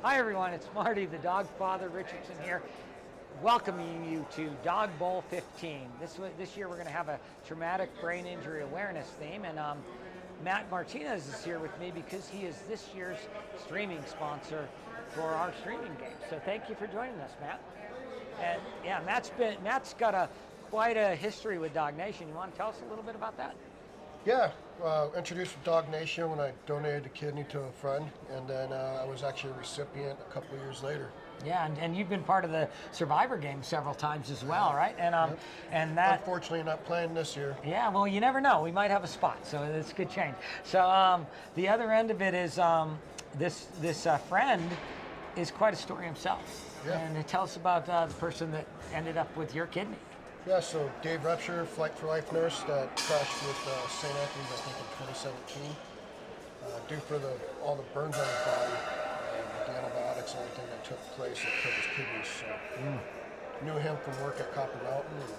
Hi everyone, it's Marty, the dog father Richardson here, welcoming you to Dog Bowl 15. This year we're going to have a traumatic brain injury awareness theme, and Matt Martinez is here with me because he is this year's streaming sponsor for our streaming game. So thank you for joining us, Matt. And yeah, Matt's got quite a history with Dog Nation. You want to tell us a little bit about that? Yeah, introduced with Dog Nation when I donated a kidney to a friend, and then I was actually a recipient a couple of years later. Yeah, and you've been part of the Survivor game several times as well, right? And Yep. and that, unfortunately, not playing this year. yeah, well, you never know. We might have a spot, so it's a good change. So the other end of it is this friend is quite a story himself. Yeah. And tell us about the person that ended up with your kidney. Yeah, so Dave Repsher, Flight for Life nurse that crashed with St. Anthony's, I think, in 2017. Due for all the burns on his body, the antibiotics and everything that took place, it killed his kidneys. So knew him from work at Copper Mountain, and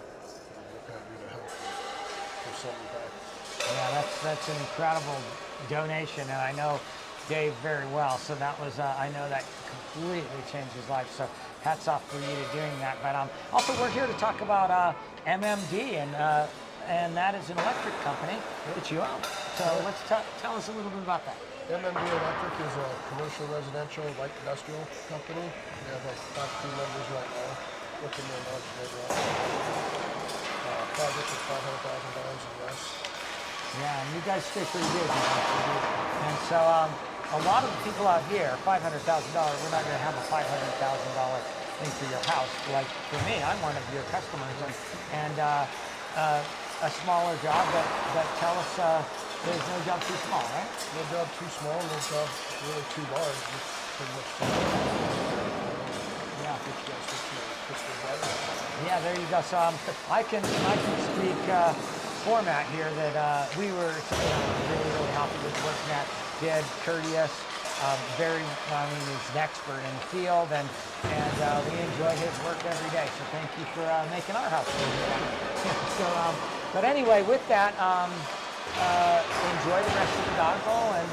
what can I do to help give something back? Yeah, that's an incredible donation, and I know Dave very well. So that was I know that completely changed his life. So hats off for you to doing that. But also we're here to talk about MMD, and that is an electric company that you own. So let's tell us a little bit about that. MMD Electric is a commercial, residential, light industrial company. We have like 5 team members right now, looking to launch later on. Project is $500,000 or less. Yeah, and you guys stay pretty busy. And so a lot of the people out here, $500,000, we're not going to have a $500,000 thing for your house. Like for me, I'm one of your customers, and a smaller job, but tell us there's no job too small, right? No job too small, no job really too large. It's pretty much Yeah. what you guys think the weather. Yeah, there you go. So I can speak format here that we were really happy with what Matt did. Courteous, he's an expert in the field, and we enjoy his work every day. So thank you for making our house. So, but anyway, with that, enjoy the rest of the Dog Bowl, and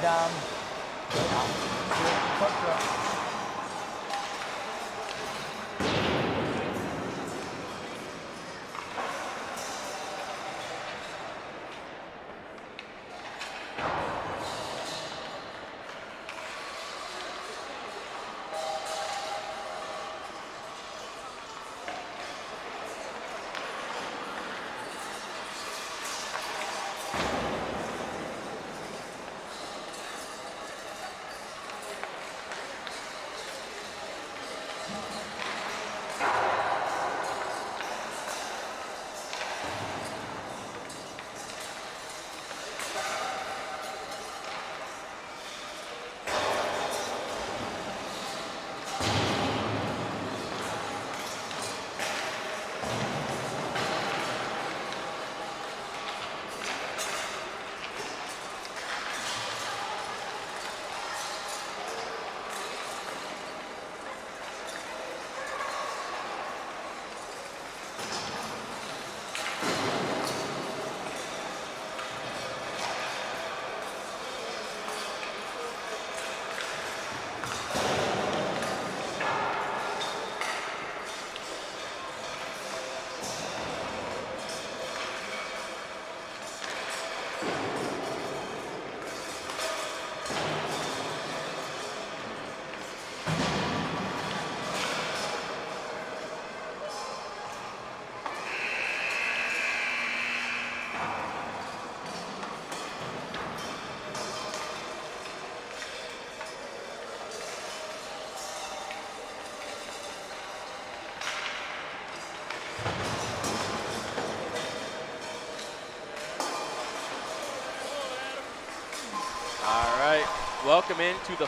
welcome into the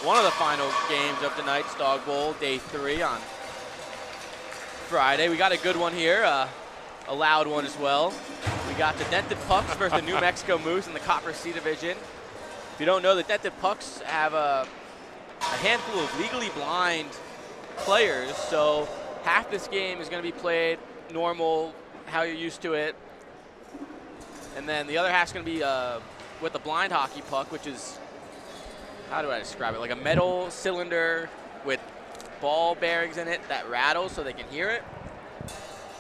one of the final games of tonight's Dog Bowl, day 3 on Friday. We got a good one here, a loud one as well. We got the Dented Pups versus the New Mexico Moose in the Copper C division. If you don't know, the Dented Pups have a handful of legally blind players, so half this game is going to be played normal, how you're used to it, and then the other half's going to be with the blind hockey puck, which is how do I describe it? Like a metal cylinder with ball bearings in it that rattle so they can hear it.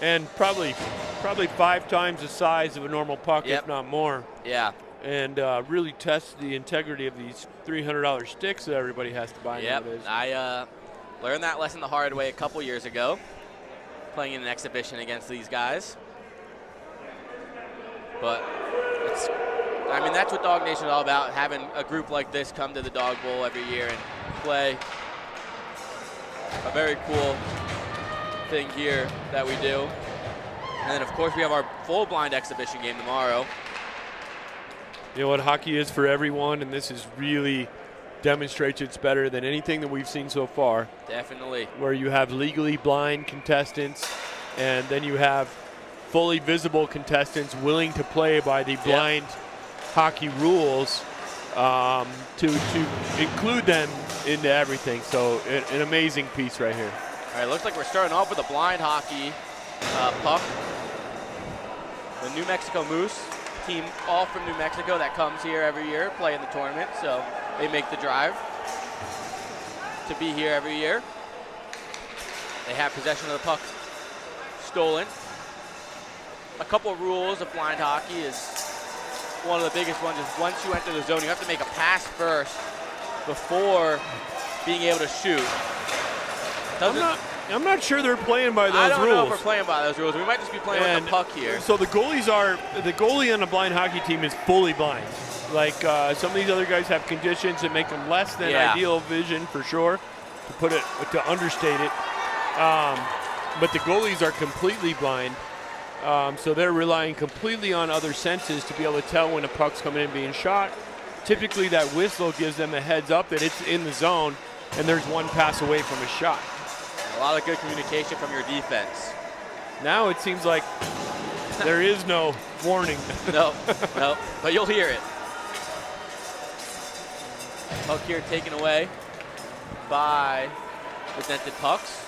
And probably 5 times the size of a normal puck, if not more. Yeah. And really test the integrity of these $300 sticks that everybody has to buy nowadays. I learned that lesson the hard way a couple years ago, playing in an exhibition against these guys. But I mean, that's what Dawg Nation is all about, having a group like this come to the Dawg Bowl every year and play a very cool thing here that we do. And then, of course, we have our full blind exhibition game tomorrow. You know what, hockey is for everyone, and this is really demonstrates it's better than anything that we've seen so far. Definitely. Where you have legally blind contestants, and then you have fully visible contestants willing to play by the blind hockey rules to include them into everything. So an amazing piece right here. All right, looks like we're starting off with a blind hockey puck. The New Mexico Moose team, all from New Mexico, that comes here every year, play in the tournament, so they make the drive to be here every year. They have possession of the puck stolen. A couple of rules of blind hockey is one of the biggest ones is once you enter the zone, you have to make a pass first before being able to shoot. I'm not sure they're playing by those rules. I don't know if we're playing by those rules. We might just be playing with the puck here. So the goalie on a blind hockey team is fully blind. Like some of these other guys have conditions that make them less than ideal vision for sure, to understate it. But the goalies are completely blind. So they're relying completely on other senses to be able to tell when a puck's coming in being shot. Typically that whistle gives them a heads up that it's in the zone and there's one pass away from a shot. A lot of good communication from your defense. Now it seems like there is no warning. No, but you'll hear it. Puck here taken away by the Dented Pucks.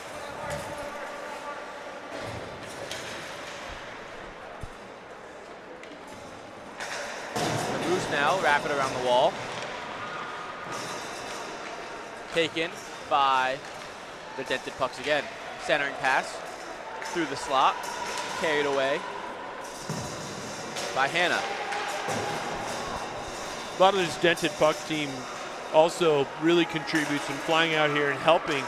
The Moose now wrap it around the wall. Taken by the Dented Pucks again. Centering pass through the slot, carried away by Hannah. A lot of this Dented Puck team also really contributes in flying out here and helping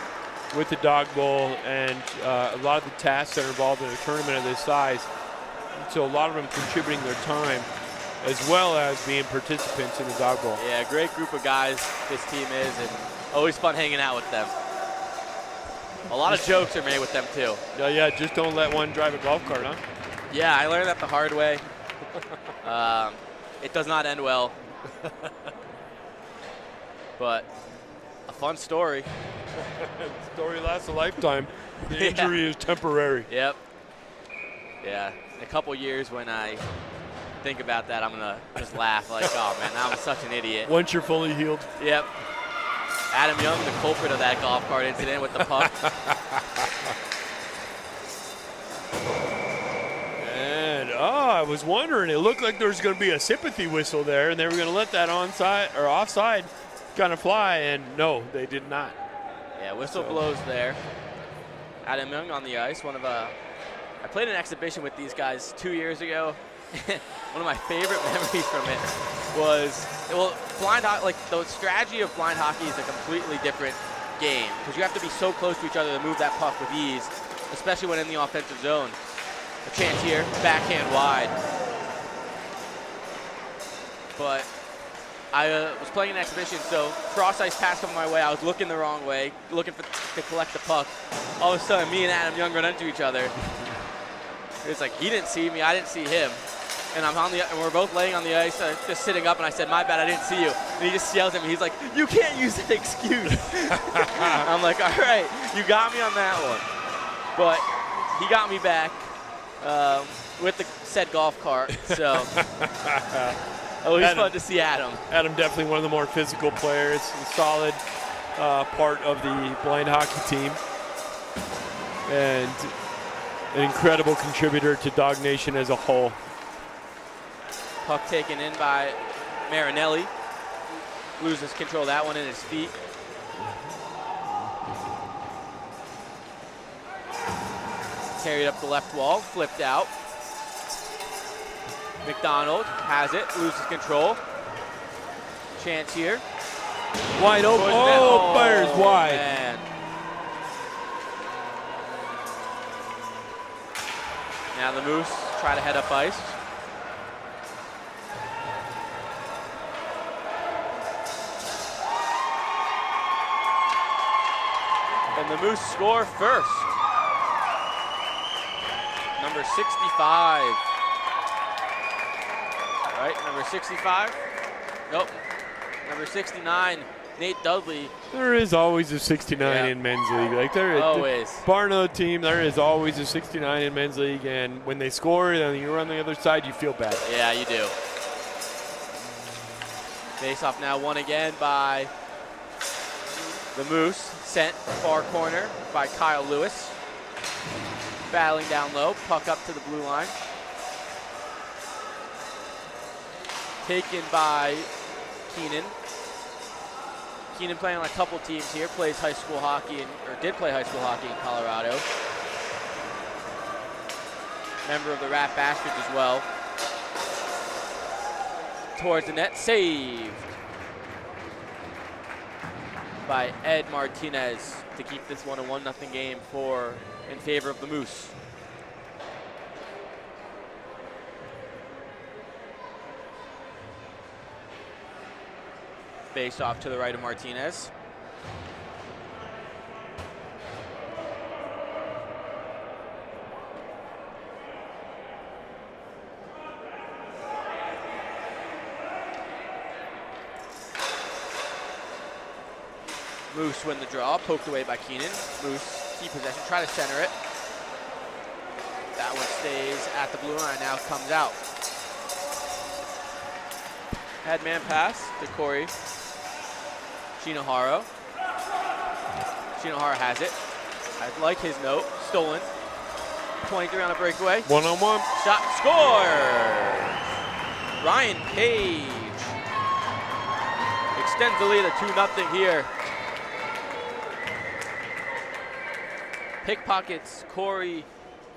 with the Dawg Bowl and a lot of the tasks that are involved in a tournament of this size. And so a lot of them contributing their time as well as being participants in the Dawg Bowl. Yeah, great group of guys this team is, and always fun hanging out with them. A lot of jokes are made with them too. Yeah, just don't let one drive a golf cart, huh? Yeah, I learned that the hard way. It does not end well. But a fun story. The story lasts a lifetime. The injury is temporary. Yep. Yeah, in a couple years when I think about that, I'm going to just laugh like, oh man, I'm such an idiot. Once you're fully healed. Yep. Adam Young, the culprit of that golf cart incident with the puck. And I was wondering, it looked like there was going to be a sympathy whistle there, and they were going to let that onside or offside kind of fly, and no, they did not. Yeah, whistle blows there. Adam Young on the ice. I played an exhibition with these guys 2 years ago. One of my favorite memories from it was, blind hockey, like the strategy of blind hockey is a completely different game because you have to be so close to each other to move that puck with ease, especially when in the offensive zone. A chance here, backhand wide. But I was playing an exhibition, so cross ice pass coming my way. I was looking the wrong way, looking to collect the puck. All of a sudden, me and Adam Young run into each other. It's like he didn't see me, I didn't see him. And and we're both laying on the ice, just sitting up, and I said, my bad, I didn't see you. And he just yells at me, he's like, you can't use that excuse. I'm like, all right, you got me on that one. But he got me back with the said golf cart, so always fun to see Adam. Adam definitely one of the more physical players, a solid part of the blind hockey team, and an incredible contributor to Dawg Nation as a whole. Puck taken in by Marinelli. Loses control of that one in his feet. Carried up the left wall, flipped out. McDonald has it, loses control. Chance here. Wide open. Oh, fires wide. Man. Now the Moose try to head up ice. And the Moose score first. Number 65. Right, number 65? Nope. Number 69, Nate Dudley. There is always a 69 in men's league. Like there is always. Bar no team, there is always a 69 in men's league, and when they score and you're on the other side, you feel bad. Yeah, you do. Face off now won again by the Moose. Sent far corner by Kyle Lewis. Battling down low, puck up to the blue line. Taken by Keenan. Keenan playing on a couple teams here, plays high school hockey, or did play high school hockey in Colorado. Member of the Rat Bastards as well. Towards the net, saved by Ed Martinez to keep this one a 1-0 game in favor of the Moose. Face off to the right of Martinez. Moose win the draw, poked away by Keenan. Moose keep possession, try to center it. That one stays at the blue line, now comes out. Head man pass to Corey Shinohara. Shinohara has it. I like his note. Stolen. 23 on a breakaway. One-on-one. Shot, score! Ryan Page extends the lead to 2-0 here. Pickpockets Corey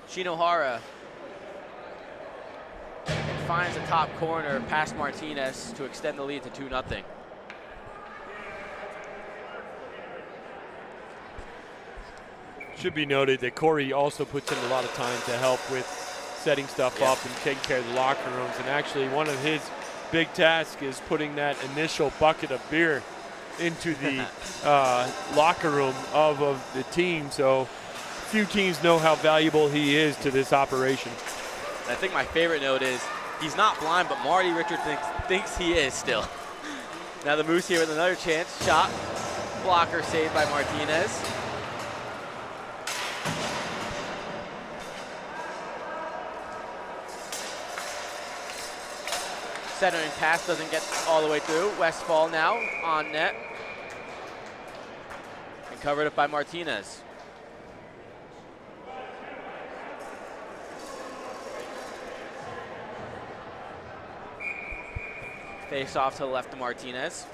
Shinohara. And finds the top corner past Martinez to extend the lead to 2-0. Should be noted that Corey also puts in a lot of time to help with setting stuff up and taking care of the locker rooms. And actually one of his big tasks is putting that initial bucket of beer into the locker room of the team. So few teams know how valuable he is to this operation. I think my favorite note is he's not blind, but Marty Richards thinks he is still. Now the Moose here with another chance. Shot, blocker saved by Martinez. Centering pass doesn't get all the way through. Westfall now on net. And covered up by Martinez. Face off to the left of Martinez.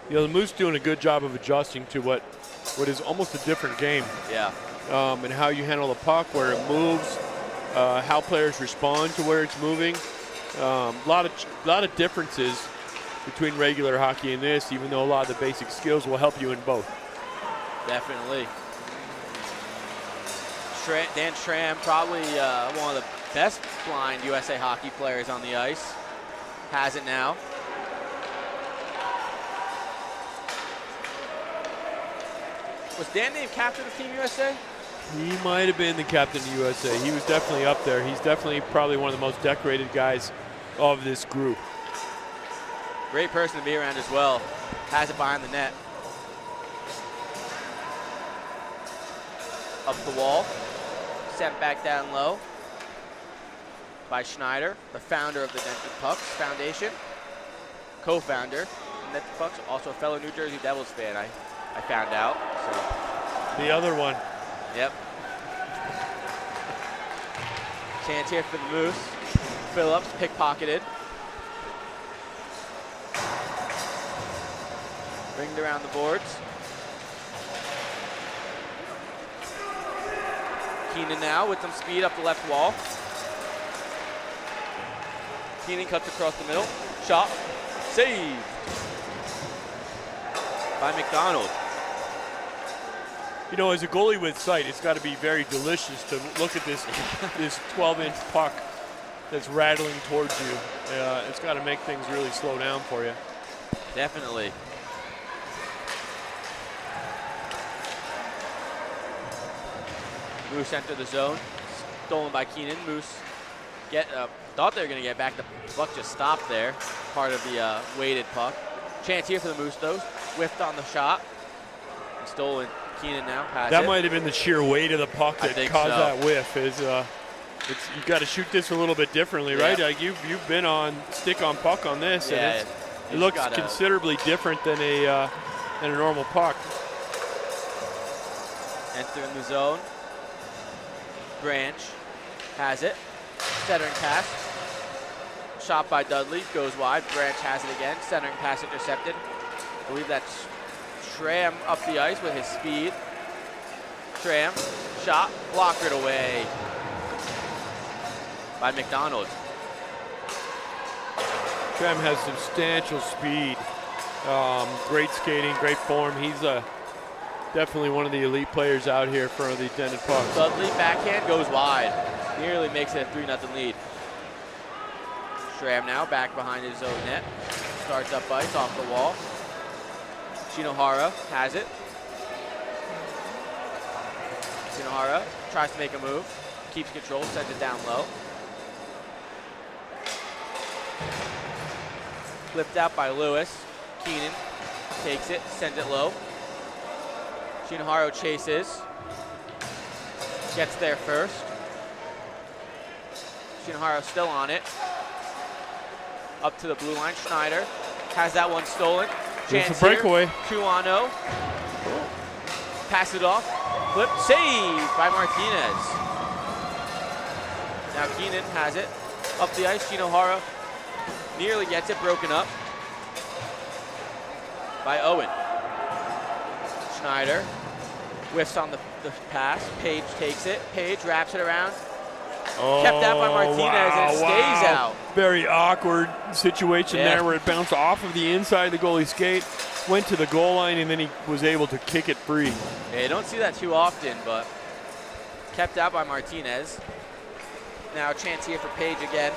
You know, the Moose doing a good job of adjusting to what is almost a different game. Yeah. And how you handle the puck, where it moves, how players respond to where it's moving. A lot of differences between regular hockey and this, even though a lot of the basic skills will help you in both. Definitely. Dan Schramm, probably one of the best blind USA hockey players on the ice. Has it now. Was Dan named captain of Team USA? He might have been the captain of USA. He was definitely up there. He's definitely probably one of the most decorated guys of this group. Great person to be around as well. Has it behind the net. Up the wall. Sent back down low by Schneider, the founder of the Dented Pucks Foundation, co-founder of Dented Pucks, also a fellow New Jersey Devils fan, I found out. So. The other one. Yep. Chance here for the Moose. Phillips pickpocketed. Ringed around the boards. Keenan now with some speed up the left wall. Keenan cuts across the middle. Shot. Saved by McDonald. You know, as a goalie with sight, it's got to be very delicious to look at this 12-inch puck that's rattling towards you. It's got to make things really slow down for you. Definitely. Moose enter the zone. Stolen by Keenan. Moose thought they were going to get back. The puck just stopped there. Part of the weighted puck. Chance here for the Moose, though. Whiffed on the shot. And stolen. Keenan now has that it. Might have been the sheer weight of the puck that caused that whiff. You've got to shoot this a little bit differently, right? Like you've been on stick on puck on this, and it looks considerably different than a normal puck. Enter in the zone. Branch has it. Centering pass. Shot by Dudley. Goes wide. Branch has it again. Centering pass intercepted. I believe that's Tram up the ice with his speed. Tram. Shot. Blockered away by McDonald. Tram has substantial speed. Great skating, great form. He's definitely one of the elite players out here for the Dented Pucks. Dudley backhand goes wide. Nearly makes it a 3-0 lead. Schramm now back behind his own net. Starts up ice off the wall. Shinohara has it. Shinohara tries to make a move. Keeps control, sends it down low. Flipped out by Lewis. Keenan takes it, sends it low. Shinohara chases. Gets there first. Shinohara still on it. Up to the blue line. Schneider has that one stolen. Chance a breakaway. 2-on-0. Pass it off. Flip. Saved by Martinez. Now Keenan has it. Up the ice. Shinohara nearly gets it broken up by Owen. Schneider whiffs on the pass. Page takes it. Page wraps it around. Kept out by Martinez and it stays out. Very awkward situation there where it bounced off of the inside of the goalie's skate, went to the goal line, and then he was able to kick it free. Yeah, you don't see that too often, but kept out by Martinez. Now a chance here for Page again.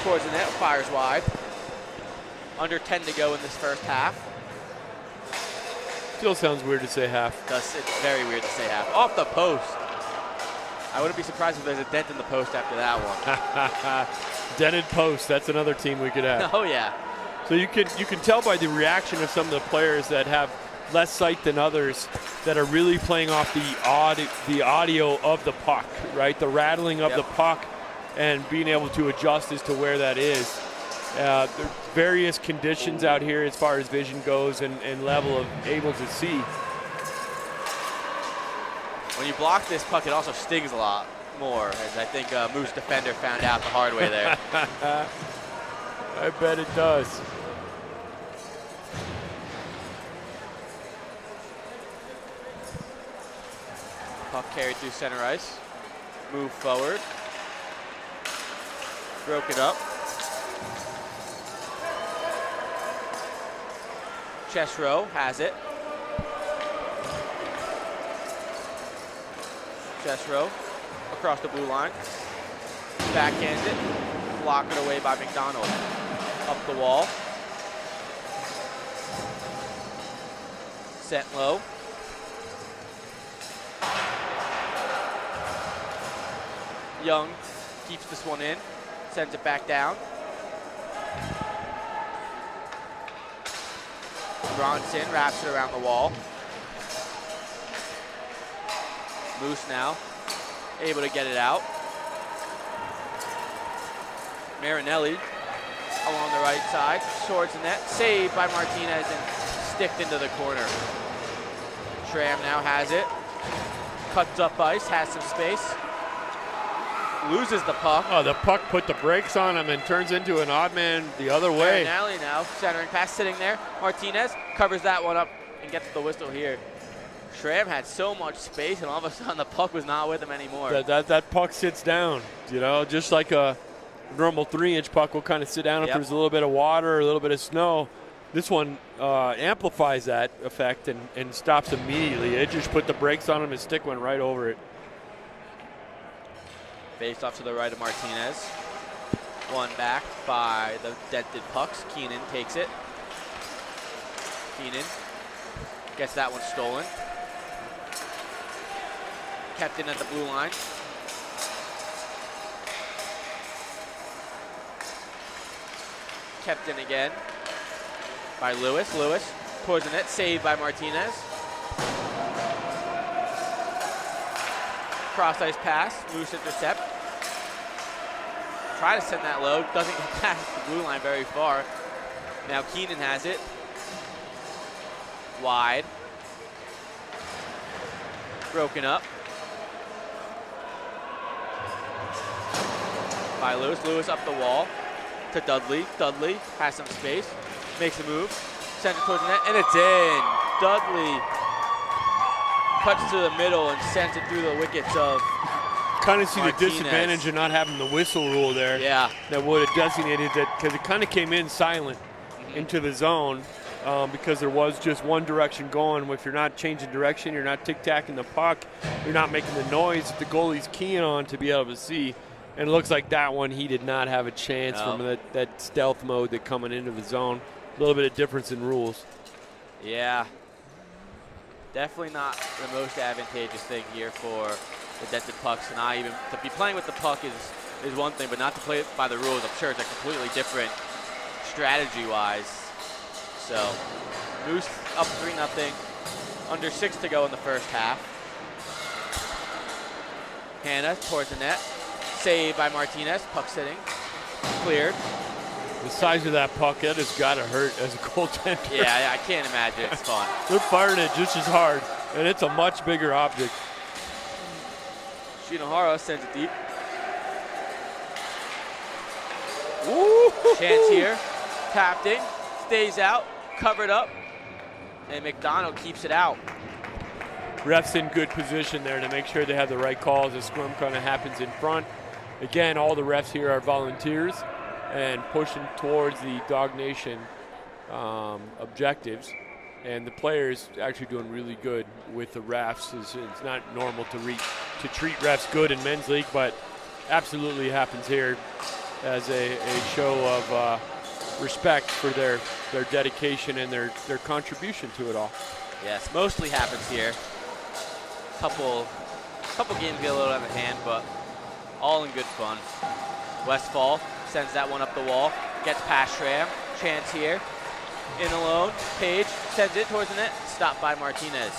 Towards the net, fires wide. Under 10 to go in this first half. Still sounds weird to say half. It's very weird to say half. Off the post. I wouldn't be surprised if there's a dent in the post after that one. Dented post, that's another team we could have. Oh yeah. So you can tell by the reaction of some of the players that have less sight than others that are really playing off the audio of the puck, right? The rattling of the puck and being able to adjust as to where that is. There are various conditions out here as far as vision goes and level of able to see. When you block this puck, it also stings a lot more, as I think Moose defender found out the hard way there. I bet it does. Puck carried through center ice. Move forward. Broke it up. Chest row has it. Chest row across the blue line. Backhand it. Block it away by McDonald. Up the wall. Set low. Young keeps this one in. Sends it back down. Bronson wraps it around the wall. Moose now able to get it out. Marinelli along the right side, towards the net, saved by Martinez and sticked into the corner. Schramm now has it. Cuts up ice, has some space. loses the puck. Oh, the puck put the brakes on him and turns into an odd man the other way. Marinelli now, centering pass sitting there. Martinez covers that one up and gets the whistle here. Schramm had so much space, and all of a sudden the puck was not with him anymore. That puck sits down, you know, just like a normal 3-inch puck will kind of sit down if there's a little bit of water or a little bit of snow. This one amplifies that effect and stops immediately. It just put the brakes on him, his stick went right over it. Face off to the right of Martinez. One back by the dented pucks. Keenan takes it. Keenan gets that one stolen. Kept in at the blue line. Kept in again by Lewis. Lewis towards the net, saved by Martinez. Cross ice pass, Moose intercept. Try to send that low, doesn't get past the blue line very far. Now Keenan has it. Wide. Broken up by Lewis. Lewis up the wall to Dudley. Dudley has some space, makes a move, sends it towards the net, and it's in. Dudley cuts to the middle and sends it through the wickets of Kind of see Martinez. the disadvantage of not having the whistle rule there. Yeah. That would have designated that, because it kind of came in silent into the zone because there was just one direction going. If you're not changing direction, you're not tic-tacking the puck, you're not making the noise that the goalie's keying on to be able to see. And it looks like that one he did not have a chance from that stealth mode that coming into the zone. A little bit of difference in rules. Yeah. Definitely not the most advantageous thing here for the dented pucks. And not even to be playing with the puck is one thing, but not to play it by the rules, I'm sure it's a completely different strategy-wise. So, Moose up 3-0. Under 6 to go in the first half. Hannah towards the net. Saved by Martinez. Puck sitting. Cleared. The size of that puck, that has got to hurt as a goaltender. Yeah, I can't imagine it's fun. They're firing it just as hard, and it's a much bigger object. Shinohara sends it deep. Ooh. Chance here. Tapped in. Stays out. Covered up. And McDonald keeps it out. Refs in good position there to make sure they have the right calls. The scrum kind of happens in front. Again, all the refs here are volunteers and pushing towards the Dawg Nation objectives. And the players actually doing really good with the refs. It's not normal to treat refs good in men's league, but absolutely happens here as a show of respect for their dedication and their contribution to it all. Yes, mostly happens here. Couple games get a little out of hand, but all in good fun. Westfall sends that one up the wall, gets past Schramm. Chance here, in alone. Page sends it towards the net, stopped by Martinez.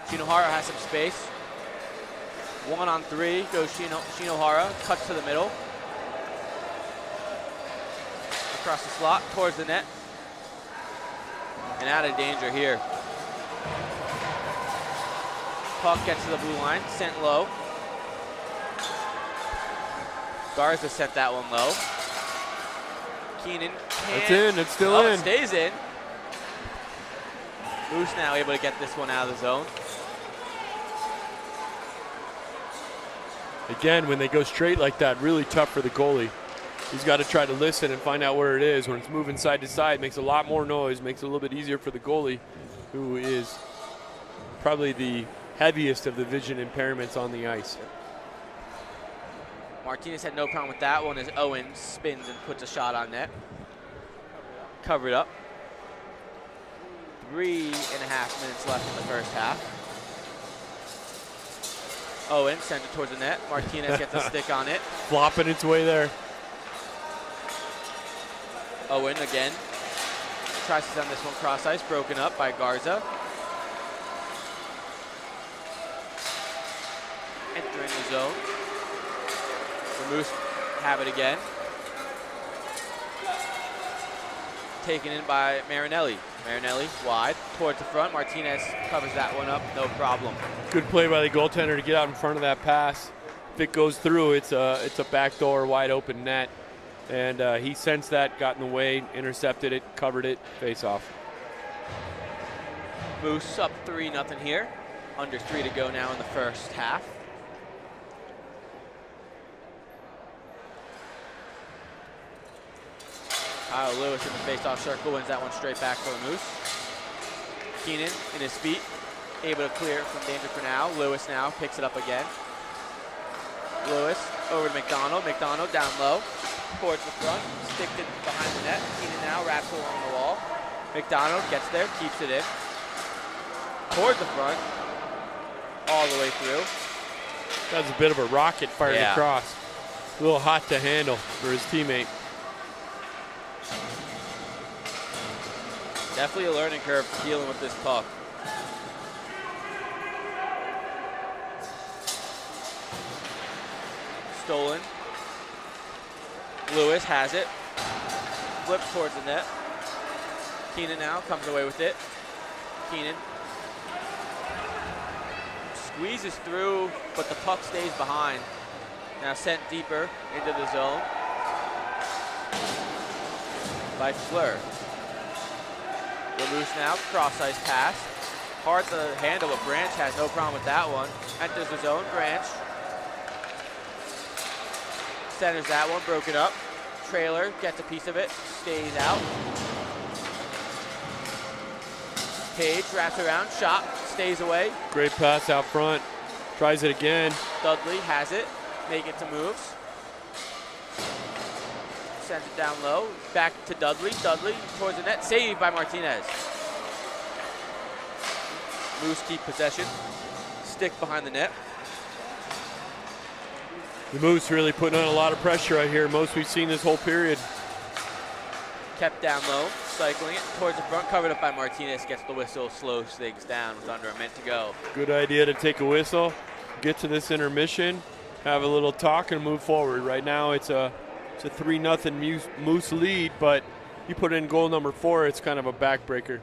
Shinohara has some space. 1-on-3 goes Shinohara, cuts to the middle. Across the slot, towards the net. And out of danger here. Puck gets to the blue line, sent low. Garza sent that one low. Keenan can't. It's in, it's still in. It stays in. Moose now able to get this one out of the zone. Again, when they go straight like that, really tough for the goalie. He's got to try to listen and find out where it is. When it's moving side to side, it makes a lot more noise, makes it a little bit easier for the goalie, who is probably the heaviest of the vision impairments on the ice. Martinez had no problem with that one as Owen spins and puts a shot on net. Covered up. 3.5 minutes left in the first half. Owen sends it towards the net. Martinez gets a stick on it. Flopping its way there. Owen again. Tries to send this one cross ice. Broken up by Garza. Entering the zone. The Moose have it again. Taken in by Marinelli. Marinelli wide towards the front. Martinez covers that one up, no problem. Good play by the goaltender to get out in front of that pass. if it goes through, it's a backdoor wide open net. And he sensed that, got in the way, intercepted it, covered it, face off. Moose up 3-0 here. Under 3 to go now in the first half. Kyle Lewis in the face-off circle wins that one straight back for Moose. Keenan in his feet, able to clear it from danger for now. Lewis now picks it up again. Lewis over to McDonald. McDonald down low, towards the front, sticked it behind the net. Keenan now wraps along the wall. McDonald gets there, keeps it in. Towards the front, all the way through. That's a bit of a rocket fired across. A little hot to handle for his teammate. Definitely a learning curve dealing with this puck. Stolen. Lewis has it. Flips towards the net. Keenan now comes away with it. Keenan squeezes through, but the puck stays behind. Now sent deeper into the zone by Fleur. The Moose now, cross-ice pass. Hard to handle, but Branch has no problem with that one. Enters the zone, Branch. Centers that one, broken up. Trailer gets a piece of it, stays out. Page wraps around, shot, stays away. Great pass out front. Tries it again. Dudley has it, making some moves. Sends it down low, back to Dudley. Dudley towards the net, saved by Martinez. Moose keep possession, stick behind the net. The Moose really putting on a lot of pressure right here. Most we've seen this whole period. Kept down low, cycling it towards the front, covered up by Martinez, gets the whistle, slows things down with under a minute to go. Good idea to take a whistle, get to this intermission, have a little talk and move forward. Right now it's a 3-0 Moose lead, but you put in goal number 4, it's kind of a backbreaker.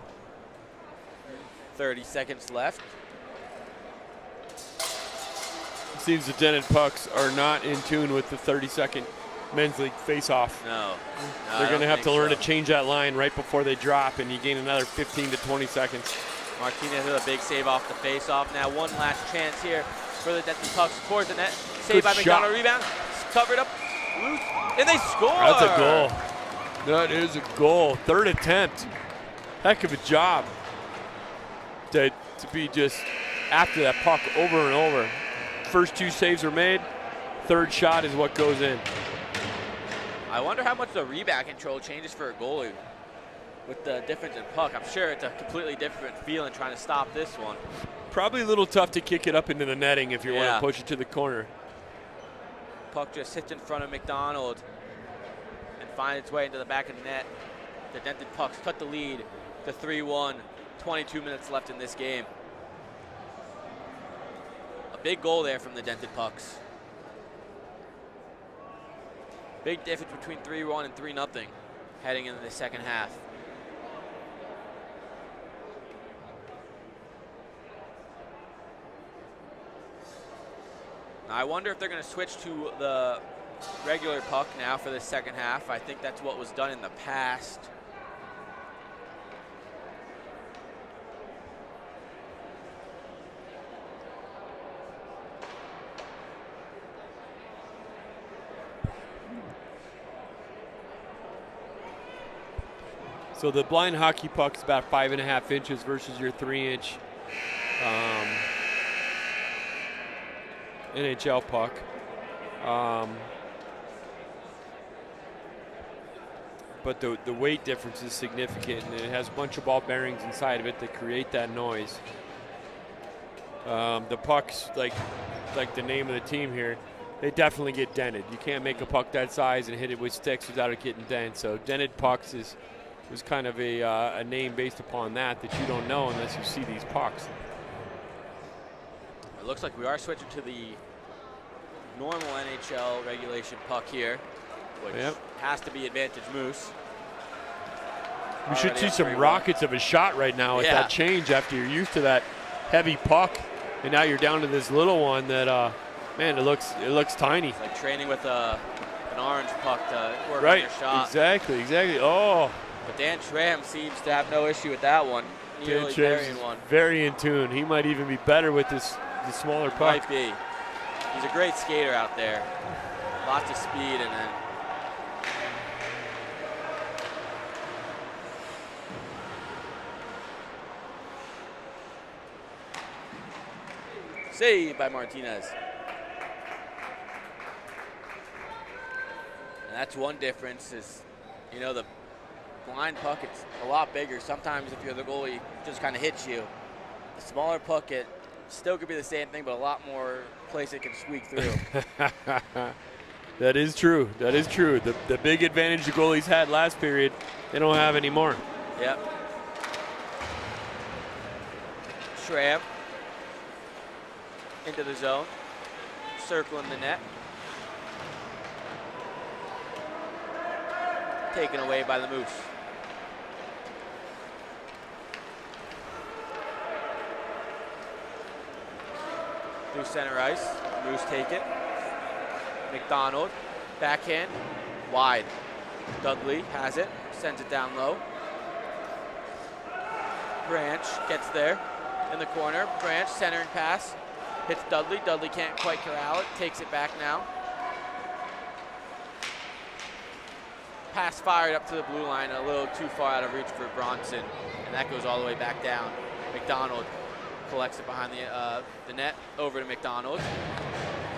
30 seconds left. It seems the Dented Pucks are not in tune with the 30-second men's league face-off. No. They're going to have to learn to change that line right before they drop, and you gain another 15 to 20 seconds. Martinez with a big save off the face-off. Now one last chance here for the Dented Pucks towards the net. Save by McDonald, rebound, covered up, loose, and they score! That's a goal. That is a goal. Third attempt. Heck of a job to be just after that puck over and over. First 2 saves are made. Third shot is what goes in. I wonder how much the rebound control changes for a goalie with the difference in puck. I'm sure it's a completely different feeling trying to stop this one. Probably a little tough to kick it up into the netting if you want to push it to the corner. Puck just sits in front of McDonald and finds its way into the back of the net. The Dented Pucks cut the lead to 3-1. 22 minutes left in this game. A big goal there from the Dented Pucks. Big difference between 3-1 and 3-0 heading into the second half. Now I wonder if they're going to switch to the regular puck now for the second half. I think that's what was done in the past. So the blind hockey puck is about 5.5 inches versus your 3-inch NHL puck. But the weight difference is significant, and it has a bunch of ball bearings inside of it that create that noise. The pucks, like the name of the team here, they definitely get dented. You can't make a puck that size and hit it with sticks without it getting dent. So dented pucks was kind of a name based upon that you don't know unless you see these pucks. It looks like we are switching to the normal NHL regulation puck here, which has to be advantage Moose. We should see some rockets of a shot right now with that change after you're used to that heavy puck, and now you're down to this little one that Man, it looks tiny. It's like training with an orange puck to work Right, on your shot. exactly. Oh. But Dan Schramm seems to have no issue with that one. Nearly burying one. Very in tune. He might even be better with the smaller puck. Might be. He's a great skater out there. Lots of speed and then. Saved by Martinez. And that's one difference is, you know, the blind puck, it's a lot bigger. Sometimes if you're the goalie, it just kind of hits you. The smaller puck, it still could be the same thing, but a lot more place it can squeak through. That is true. That is true. The big advantage the goalies had last period, they don't have anymore. Yep. Schramm into the zone, circling the net. Taken away by the Moose. Through center ice, Moose take it. McDonald, backhand, wide. Dudley has it, sends it down low. Branch gets there in the corner. Branch, centering pass, hits Dudley. Dudley can't quite corral it, takes it back now. Pass fired up to the blue line, a little too far out of reach for Bronson, and that goes all the way back down. McDonald collects it behind the net, over to McDonald,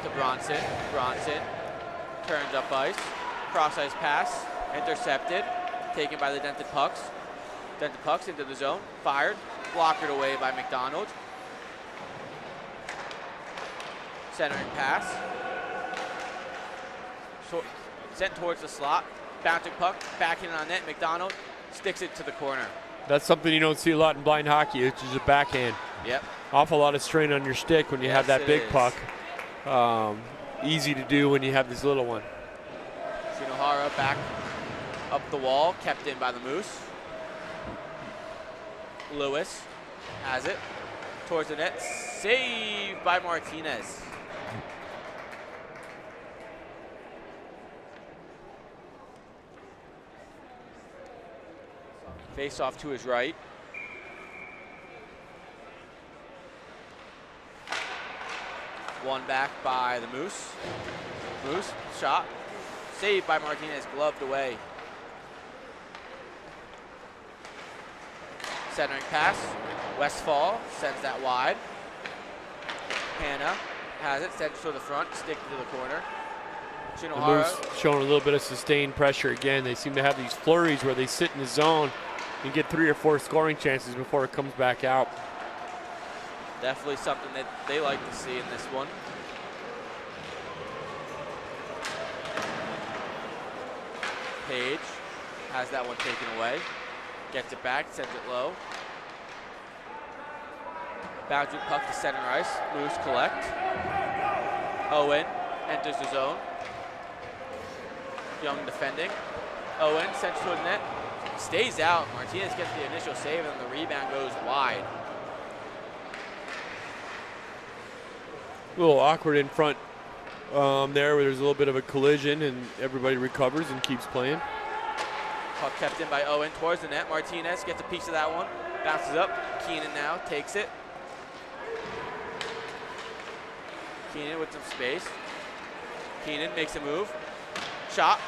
to Bronson. Bronson turns up ice, cross ice pass, intercepted, taken by the Dented Pucks. Dented Pucks into the zone, fired, blockered away by McDonald. Centering pass, sent towards the slot. Bouncing puck, back in on net. McDonald sticks it to the corner. That's something you don't see a lot in blind hockey, which is a backhand. Yep. Awful lot of strain on your stick when you have that big puck. Easy to do when you have this little one. Shinohara back up the wall, kept in by the Moose. Lewis has it towards the net, saved by Martinez. Face off to his right. One back by the Moose. Moose, shot. Saved by Martinez, gloved away. Centering pass. Westfall sends that wide. Hannah has it, sends to the front, stick to the corner. The Moose showing a little bit of sustained pressure again. They seem to have these flurries where they sit in the zone and get 3 or 4 scoring chances before it comes back out. Definitely something that they like to see in this one. Page has that one taken away. Gets it back, sends it low. Bouncing puck to center ice. Moose collect. Owen enters the zone. Young defending. Owen sends toward the net. Stays out. Martinez gets the initial save and the rebound goes wide. A little awkward in front there where there's a little bit of a collision and everybody recovers and keeps playing. Puck kept in by Owen towards the net. Martinez gets a piece of that one. Bounces up. Keenan now takes it. Keenan with some space. Keenan makes a move. Shot.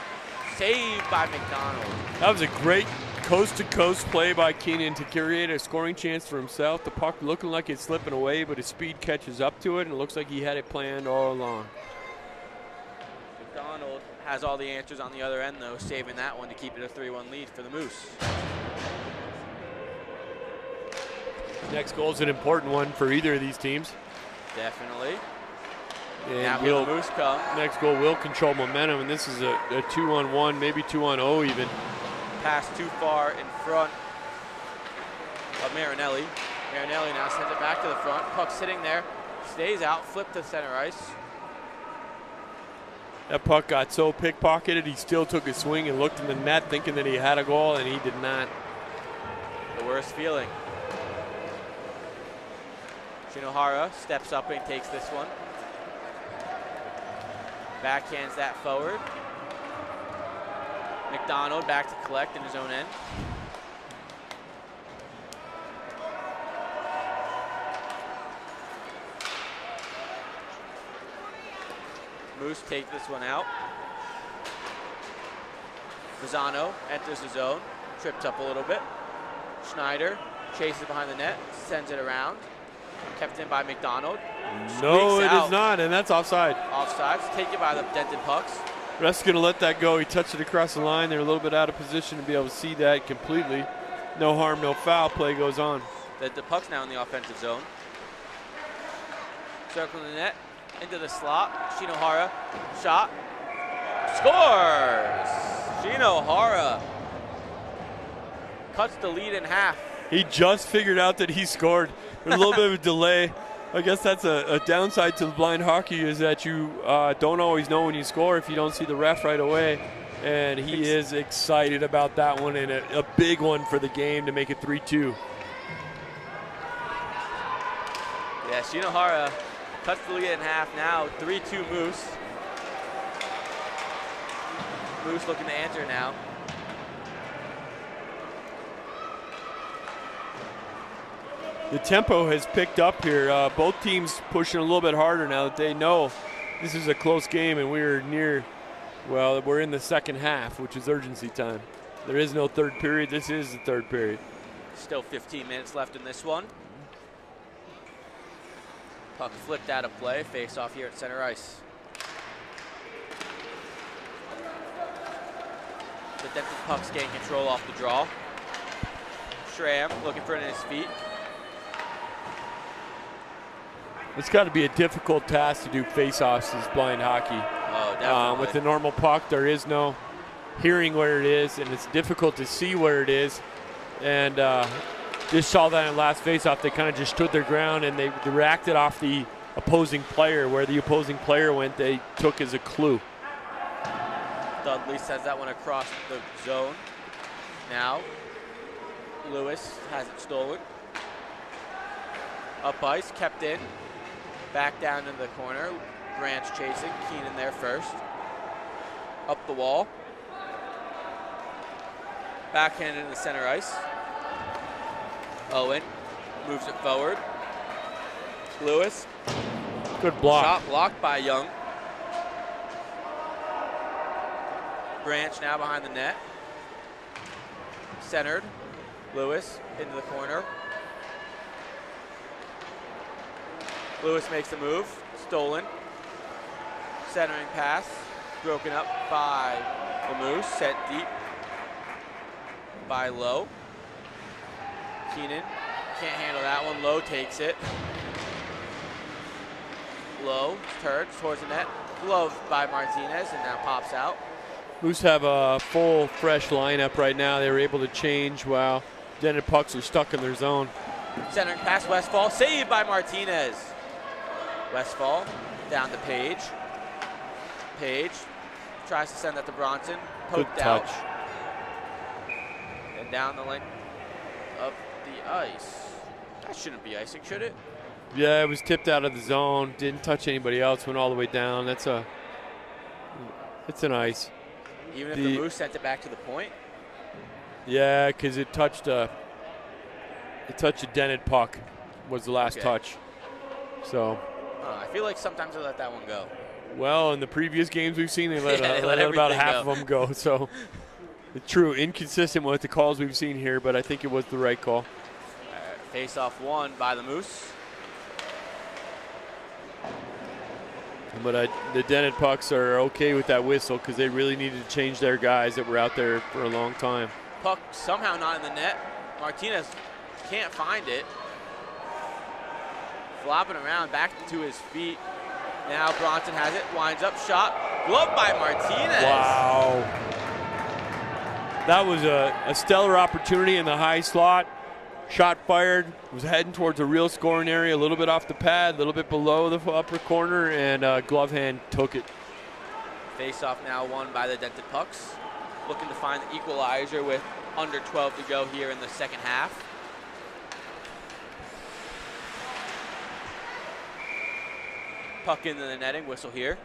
Saved by McDonald. That was a great coast-to-coast play by Keenan to create a scoring chance for himself. The puck looking like it's slipping away, but his speed catches up to it, and it looks like he had it planned all along. McDonald has all the answers on the other end, though, saving that one to keep it a 3-1 lead for the Moose. Next goal is an important one for either of these teams. Definitely. And now will the Moose come. Next goal will control momentum, and this is a 2-on-1, maybe 2-on-0 even. Pass too far in front of Marinelli. Marinelli now sends it back to the front. Puck sitting there, stays out, flipped to center ice. That puck got so pickpocketed, he still took a swing and looked in the net thinking that he had a goal, and he did not. The worst feeling. Shinohara steps up and takes this one. Backhands that forward. McDonald back to collect in his own end. Moose take this one out. Mazzano enters the zone, tripped up a little bit. Schneider chases behind the net, sends it around. Kept in by McDonald. No, Squeaks it out. is not, and that's offside. Offsides, taken by the Dented Pucks. Ref's going to let that go. He touched it across the line. They're a little bit out of position to be able to see that completely. No harm, no foul. Play goes on. The Pucks now in the offensive zone. Circling the net, into the slot. Shinohara, shot, scores! Shinohara cuts the lead in half. He just figured out that he scored. There's a little bit of a delay. I guess that's a downside to the blind hockey, is that you don't always know when you score if you don't see the ref right away. And he is excited about that one, and a big one for the game to make it 3-2. Yeah, Shinohara cuts the lead in half now. 3-2 Moose. Moose looking to answer now. The tempo has picked up here. Both teams pushing a little bit harder now that they know this is a close game, and we're in the second half, which is urgency time. There is no third period. This is the third period. Still 15 minutes left in this one. Puck flipped out of play. Face off here at center ice. The Dented Pucks gain control off the draw. Schramm looking for it in his feet. It's got to be a difficult task to do face-offs as blind hockey. Oh, definitely. With the normal puck, there is no hearing where it is, and it's difficult to see where it is. And just saw that in last face-off. They kind of just stood their ground, and they reacted off the opposing player. Where the opposing player went, they took as a clue. Dudley sends that one across the zone. Now, Lewis has it stolen. Up ice, kept in. Back down in the corner. Grant's chasing. Keenan there first. Up the wall. Backhand into the center ice. Owen moves it forward. Lewis. Good block. Shot blocked by Young. Branch now behind the net. Centered. Lewis into the corner. Lewis makes the move. Stolen. Centering pass. Broken up by the Moose. Sent deep by Lowe. Keenan can't handle that one. Lowe takes it. Lowe turns towards the net. Gloved by Martinez and now pops out. Moose have a full, fresh lineup right now. They were able to change while Dented Pucks are stuck in their zone. Centering pass Westfall. Saved by Martinez. Westfall down to Page. Page tries to send that to Bronson. Poked Good out. touch. And down the length of the ice. That shouldn't be icing, should it? Yeah, it was tipped out of the zone. Didn't touch anybody else. Went all the way down. It's an ice. Even if the Moose sent it back to the point? Yeah, because it touched a dented puck was the last touch. So. I feel like sometimes they let that one go. Well, in the previous games we've seen, they let about everything half of them go. So, it's true, inconsistent with the calls we've seen here, but I think it was the right call. Face off won by the Moose. But the Dented Pucks are okay with that whistle because they really needed to change their guys that were out there for a long time. Puck somehow not in the net. Martinez can't find it. Flopping around back to his feet. Now Bronson has it, winds up, shot, gloved by Martinez. Wow. That was a stellar opportunity in the high slot. Shot fired, was heading towards a real scoring area, a little bit off the pad, a little bit below the upper corner, and glove hand took it. Face off now won by the Dented Pucks. Looking to find the equalizer with under 12 to go here in the second half. Puck into the netting, whistle here.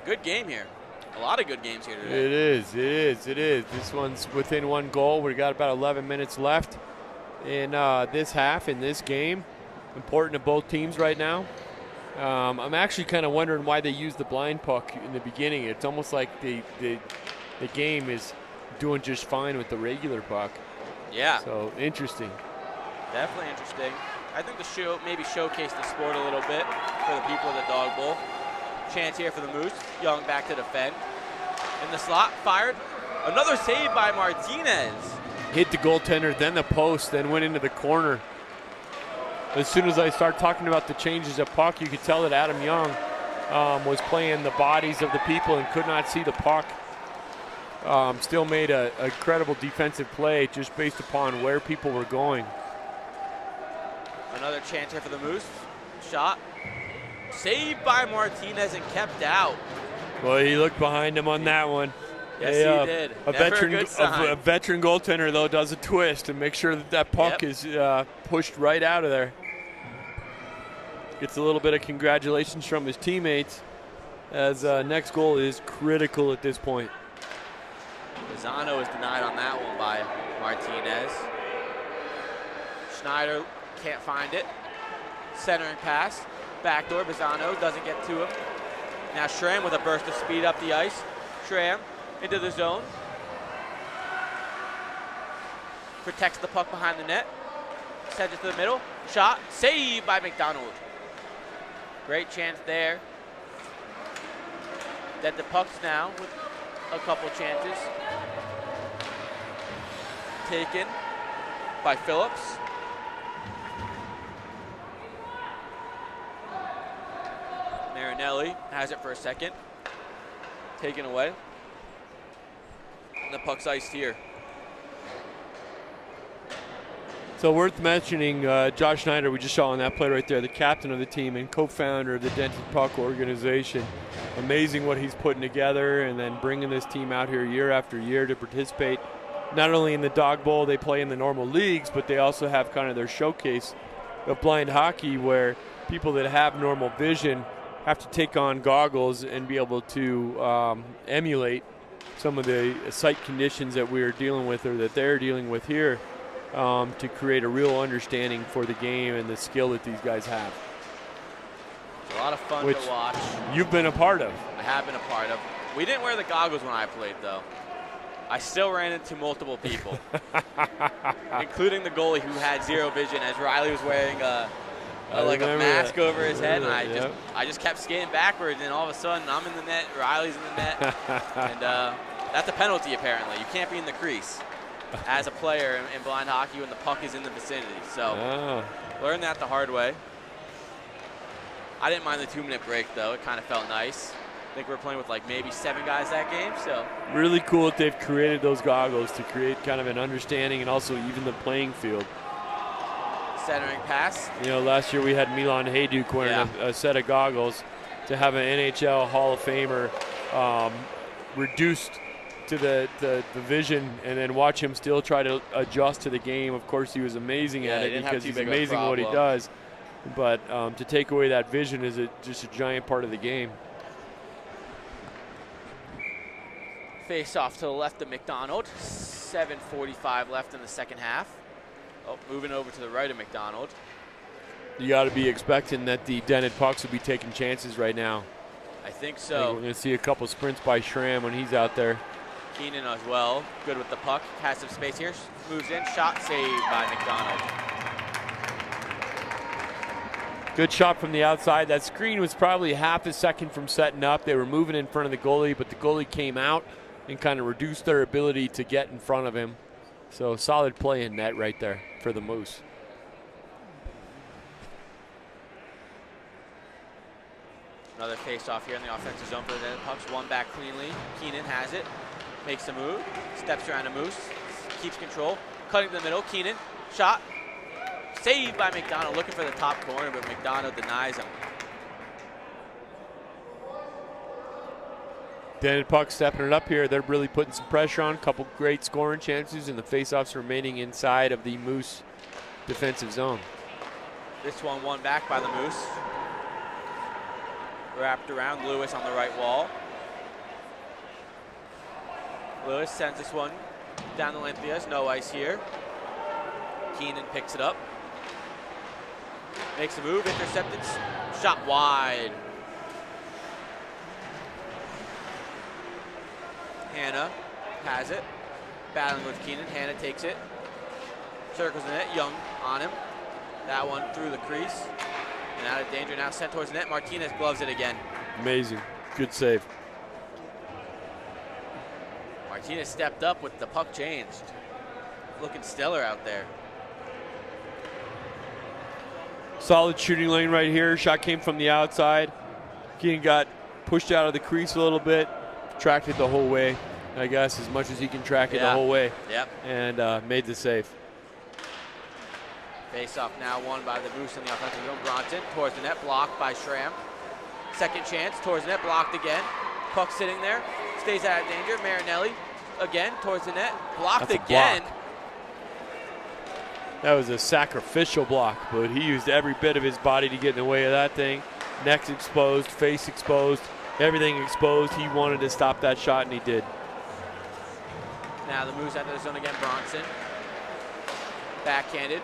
Good game here. A lot of good games here today. It is. This one's within 1 goal. We got about 11 minutes left in this half, in this game. Important to both teams right now. I'm actually kind of wondering why they used the blind puck in the beginning. It's almost like the game is doing just fine with the regular puck. Yeah. So interesting. Definitely interesting. I think the show maybe showcase the sport a little bit for the people of the Dog Bowl. Chance here for the Moose. Young back to defend. In the slot, fired. Another save by Martinez. Hit the goaltender, then the post, then went into the corner. As soon as I start talking about the changes of puck, you could tell that Adam Young was playing the bodies of the people and could not see the puck. Still made a incredible defensive play just based upon where people were going. Another chance here for the Moose. Shot. Saved by Martinez and kept out. Well, he looked behind him on that one. Yes, he did. A Never veteran, a good sign. a veteran goaltender, though, does a twist and make sure that that puck is pushed right out of there. Gets a little bit of congratulations from his teammates, as next goal is critical at this point. Pisano is denied on that one by Martinez. Schneider can't find it. Centering pass. Backdoor. Pisano doesn't get to him. Now Schramm with a burst of speed up the ice. Schramm into the zone. Protects the puck behind the net. Sends it to the middle. Shot. Saved by McDonald. Great chance there. That the puck's now with a couple chances. Taken by Phillips. Marinelli has it for a second. Taken away. And the puck's iced here. So worth mentioning, Josh Schneider, we just saw on that play right there, the captain of the team and co-founder of the Dented Puck organization. Amazing what he's putting together and then bringing this team out here year after year to participate. Not only in the Dog Bowl, they play in the normal leagues, but they also have kind of their showcase of blind hockey where people that have normal vision have to take on goggles and be able to emulate some of the sight conditions that we're dealing with or that they're dealing with here to create a real understanding for the game and the skill that these guys have. It's a lot of fun Which to watch. You've been a part of. I have been a part of. We didn't wear the goggles when I played, though. I still ran into multiple people, including the goalie who had zero vision as Riley was wearing a mask over his head, and I just kept skating backwards, and all of a sudden I'm in the net, Riley's in the net, and that's a penalty apparently. You can't be in the crease as a player in blind hockey when the puck is in the vicinity. So learned that the hard way. I didn't mind the 2-minute break though. It kind of felt nice. I think we're playing with like maybe 7 guys that game. So really cool that they've created those goggles to create kind of an understanding and also even the playing field. Centering pass. You know, last year we had Milan Hajduk wearing a set of goggles. To have an NHL Hall of Famer reduced to the vision and then watch him still try to adjust to the game. Of course, he was amazing at it because he's amazing at what he does. But to take away that vision is just a giant part of the game. Face off to the left of McDonald. 7:45 left in the second half. Oh, moving over to the right of McDonald. You got to be expecting that the dented pucks will be taking chances right now. I think so. We're going to see a couple sprints by Schramm when he's out there. Keenan as well. Good with the puck. Has some space here. Moves in. Shot saved by McDonald. Good shot from the outside. That screen was probably half a second from setting up. They were moving in front of the goalie, but the goalie came out and kind of reduced their ability to get in front of him. So solid play in net right there for the Moose. Another face-off here in the offensive zone for the Dented Pucks. One back cleanly. Keenan has it. Makes a move. Steps around a Moose. Keeps control. Cutting to the middle. Keenan. Shot. Saved by McDonald. Looking for the top corner, but McDonald denies him. Dented Pucks stepping it up here. They're really putting some pressure on. A couple great scoring chances, and the faceoffs remaining inside of the Moose defensive zone. This one back by the Moose. Wrapped around Lewis on the right wall. Lewis sends this one down the length of the ice. No ice here. Keenan picks it up. Makes a move, intercepted, shot wide. Hannah has it. Battling with Keenan. Hannah takes it. Circles the net. Young on him. That one through the crease. And out of danger, now sent towards the net. Martinez gloves it again. Amazing. Good save. Martinez stepped up with the puck changed. Looking stellar out there. Solid shooting lane right here. Shot came from the outside. Keenan got pushed out of the crease a little bit. Tracked it the whole way, I guess, as much as he can track it the whole way. Yep. And made the save. Face off now won by the Moose in the offensive zone. Bronson towards the net, blocked by Schramm. Second chance towards the net, blocked again. Puck sitting there, stays out of danger. Marinelli again towards the net, blocked That's a again. block. That was a sacrificial block, but he used every bit of his body to get in the way of that thing. Neck exposed, face exposed, everything exposed. He wanted to stop that shot, and he did. Now the Moose out of the zone again. Bronson backhanded.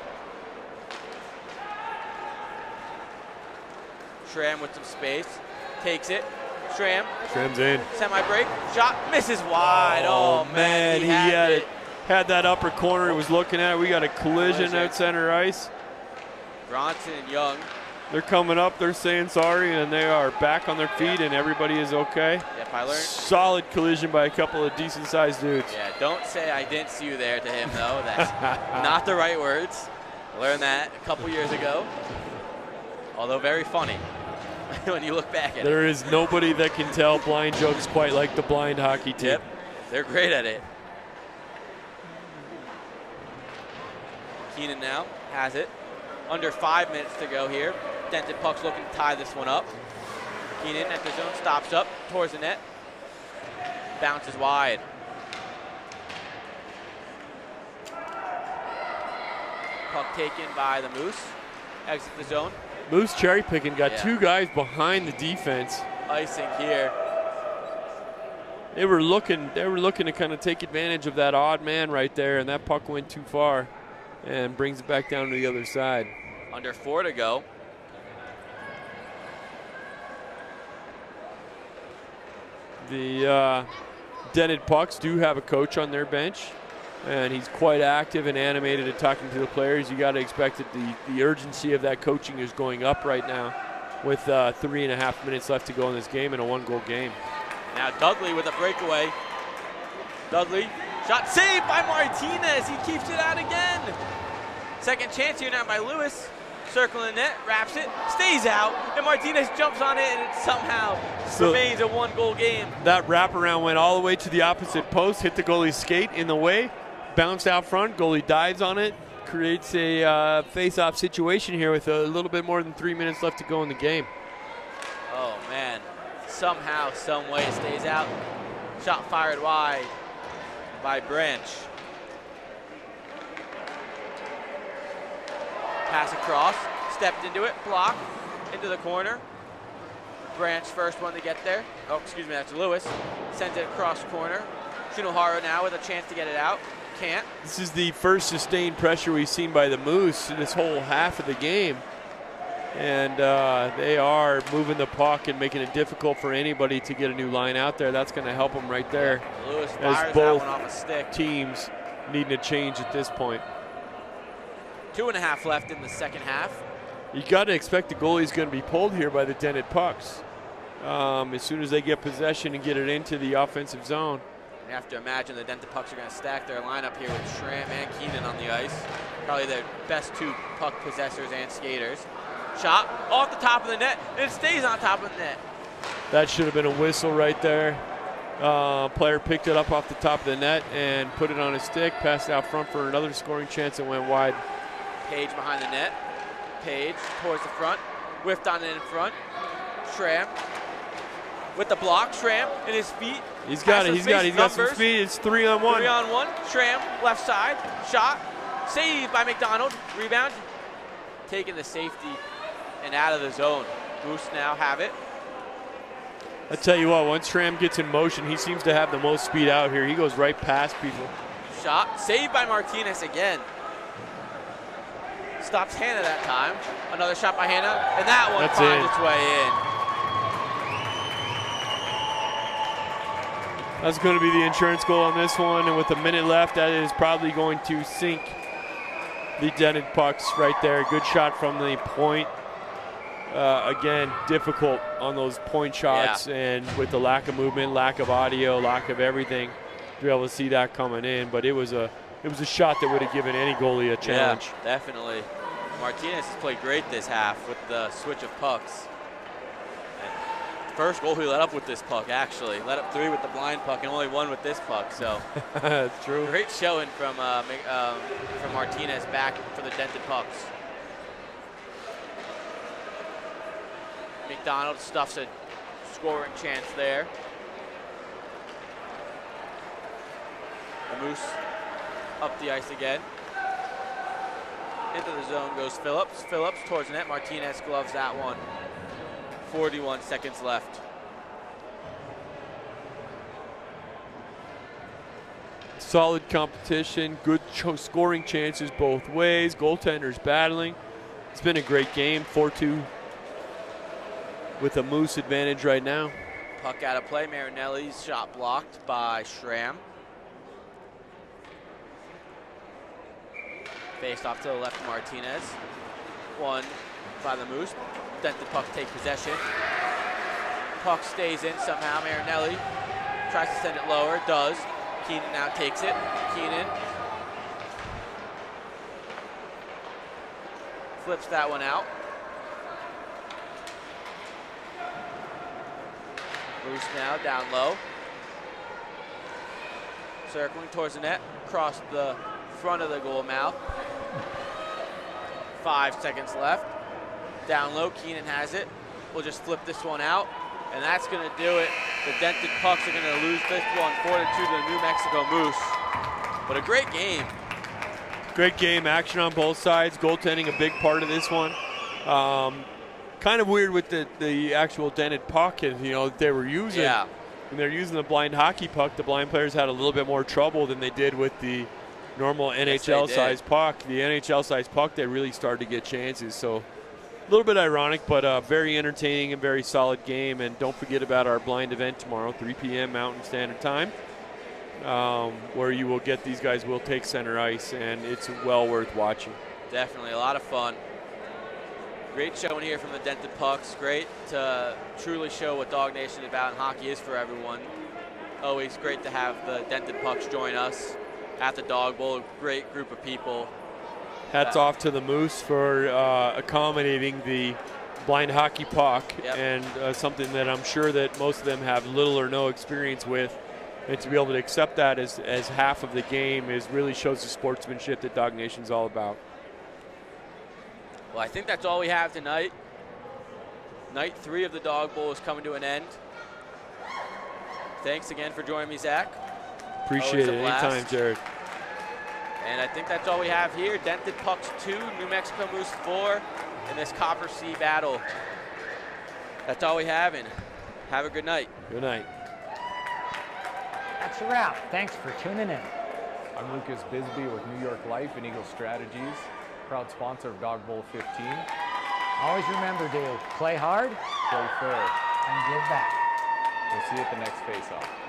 Schramm with some space, takes it. Schramm's in. Semi-break, shot, misses wide. Oh man, he had that upper corner. He was looking at it. We got a collision at center ice. Bronson and Young. They're coming up. They're saying sorry, and they are back on their feet, and everybody is okay. Yep, I learned. Solid collision by a couple of decent-sized dudes. Yeah, don't say I didn't see you there to him, though. That's not the right words. I learned that a couple years ago. Although very funny when you look back at it. There is nobody that can tell blind jokes quite like the blind hockey team. Yep, they're great at it. Keenan now has it. Under 5 minutes to go here. Dented puck's looking to tie this one up. Keenan at the zone, stops up towards the net. Bounces wide. Puck taken by the Moose. Exit the zone. Moose cherry picking, got two guys behind the defense. Icing here. They were looking to kind of take advantage of that odd man right there, and that puck went too far and brings it back down to the other side. Under 4 to go. The Dented Pucks do have a coach on their bench, and he's quite active and animated at talking to the players. You got to expect that the urgency of that coaching is going up right now with 3.5 minutes left to go in this game and a 1-goal game. Now Dudley with a breakaway. Dudley, shot saved by Martinez. He keeps it out again. Second chance here now by Lewis. Circling the net, wraps it, stays out, and Martinez jumps on it, and it somehow remains a 1-goal game. That wraparound went all the way to the opposite post, hit the goalie's skate in the way, bounced out front, goalie dives on it, creates a face-off situation here with a little bit more than 3 minutes left to go in the game. Oh man, somehow, some way it stays out. Shot fired wide by Branch. Pass across, stepped into it, blocked, into the corner. Branch first one to get there. Oh, excuse me, that's Lewis. Sends it across corner. Shinohara now with a chance to get it out. Can't. This is the first sustained pressure we've seen by the Moose this whole half of the game. And they are moving the puck and making it difficult for anybody to get a new line out there. That's going to help them right there. Yeah, Lewis as fires both that one off a stick. Teams needing a change at this point. 2.5 left in the second half. You got to expect the goalie's going to be pulled here by the Dented Pucks as soon as they get possession and get it into the offensive zone. You have to imagine the Dented Pucks are going to stack their lineup here with Schramm and Keenan on the ice. Probably their best 2 puck possessors and skaters. Shot off the top of the net, and it stays on top of the net. That should have been a whistle right there. Player picked it up off the top of the net and put it on his stick, passed out front for another scoring chance and went wide. Page behind the net. Page towards the front. Whiffed on it in front. Schramm with the block. Schramm in his feet. He's got it. He's got some speed. It's 3-on-1. 3-on-1. Schramm left side. Shot. Saved by McDonald. Rebound. Taking the safety and out of the zone. Moose now have it. I tell you what, once Schramm gets in motion, he seems to have the most speed out here. He goes right past people. Shot saved by Martinez again. Stops Hannah that time. Another shot by Hannah, and that one finds its way in. That's going to be the insurance goal on this one, and with a minute left, that is probably going to sink the Dented pucks right there. Good shot from the point. Again, difficult on those point shots, and with the lack of movement, lack of audio, lack of everything, to be able to see that coming in. But it was a shot that would have given any goalie a challenge. Yeah, definitely. Martinez has played great this half with the switch of pucks. And first goal he let up with this puck, actually. Let up 3 with the blind puck and only 1 with this puck. So that's true. Great showing from Martinez back for the Dented pucks. McDonald stuffs a scoring chance there. The Moose up the ice again. Into the zone goes Phillips. Phillips towards the net. Martinez gloves that one. 41 seconds left. Solid competition, good scoring chances both ways. Goaltenders battling. It's been a great game, 4-2 with a Moose advantage right now. Puck out of play. Marinelli's shot blocked by Schramm. Faced off to the left, Martinez. Won by the Moose. Dented puck take possession. Puck stays in somehow. Marinelli tries to send it lower. Does. Keenan now takes it. Keenan flips that one out. Moose now down low. Circling towards the net. Across the front of the goal mouth. 5 seconds left. Down low, Keenan has it. We'll just flip this one out, and that's going to do it. The Dented pucks are going to lose this one 4-2 to the New Mexico Moose. But a great game. Great game, action on both sides. Goaltending a big part of this one. Kind of weird with the actual Dented puck, and that they were using. Yeah. When they're using the blind hockey puck, the blind players had a little bit more trouble than they did with the normal NHL-sized puck. The NHL-sized puck, they really started to get chances. So a little bit ironic, but very entertaining and very solid game. And don't forget about our blind event tomorrow, 3 p.m. Mountain Standard Time, where you will get these guys will take center ice, and it's well worth watching. Definitely a lot of fun. Great showing here from the Dented pucks. Great to truly show what Dog Nation is about and hockey is for everyone. Always great to have the Dented pucks join us at the Dog Bowl. A great group of people. Hats off to the Moose for accommodating the blind hockey puck, and something that I'm sure that most of them have little or no experience with. And to be able to accept that as half of the game really shows the sportsmanship that Dog Nation's all about. Well, I think that's all we have tonight. Night 3 of the Dog Bowl is coming to an end. Thanks again for joining me, Zach. Appreciate it. Anytime, Jared. And I think that's all we have here. Dented pucks 2, New Mexico Moose 4 in this Copper Sea battle. That's all we have, and have a good night. Good night. That's a wrap. Thanks for tuning in. I'm Lucas Bisbee with New York Life and Eagle Strategies, proud sponsor of Dog Bowl 15. Always remember to play hard, Play fair. and give back. We'll see you at the next face-off.